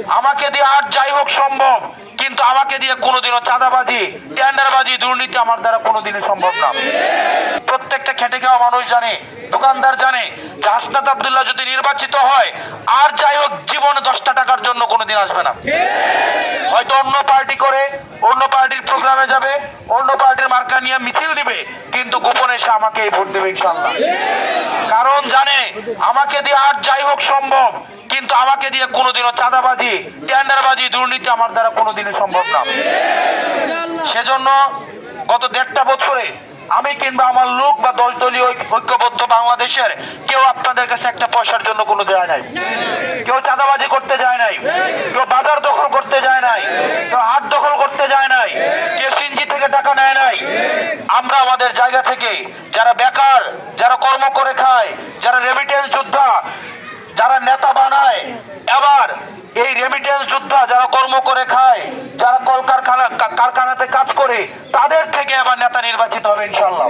আমাকে দিয়ে আর যাই হোক সম্ভব, কিন্তু আমাকে দিয়ে কোনোদিনও চাঁদাবাজি, টেন্ডারবাজি, দুর্নীতি আমার দ্বারা কোনোদিনই সম্ভব না। প্রত্যেকটা খেটে খাওয়া মানুষ জানে, দোকানদার জানে যে হাসনাত আব্দুল্লাহ যদি নির্বাচিত হয় আর যাই হোক জীবনে 10টা টাকার জন্য কোনোদিন আসবে না। হয়তো অন্য পার্টি করে অন্য পার্টির প্রোগ্রামে যাবে, অন্য পার্টির মার্কা নিয়ে মিছিল দিবে, কিন্তু গোপনে এসে আমাকে ভোট দেবে ইনশাআল্লাহ। কারণ জানে আমাকে দিয়ে আর যাই হোক সম্ভব, কিন্তু আমাকে দিয়ে কোনোদিনও চাঁদাবাজি, টেন্ডারবাজি, দুর্নীতি আমার দ্বারা কোনোদিনই সম্ভব না। সেজন্য গত 1.5 বছরে আমি কিংবা আমার লোক বা 10 দলীয় ঐক্যবদ্ধ বাংলাদেশের কেউ আপনাদের কাছে একটা পয়সার জন্য কোনো যায় নাই, কেউ চাঁদাবাজি করতে যায় নাই, কেউ বাজার দখল করতে যায় নাই, কেউ হাট দখল করতে যায় নাই, কেউ সিনজি থেকে টাকা নেয় নাই। আমরা আমাদের জায়গা থেকে যারা বেকার, যারা কর্ম করে খায়, যারা রেমিটেন্স যোদ্ধা, যারা নেতা বানায়, এবার এই রেমিটেন্স যোদ্ধা যারা কর্ম করে খায়, যারা কলকারখানাতে কাজ করে, তাদের থেকে এবার নেতা নির্বাচিত হবে ইনশাআল্লাহ।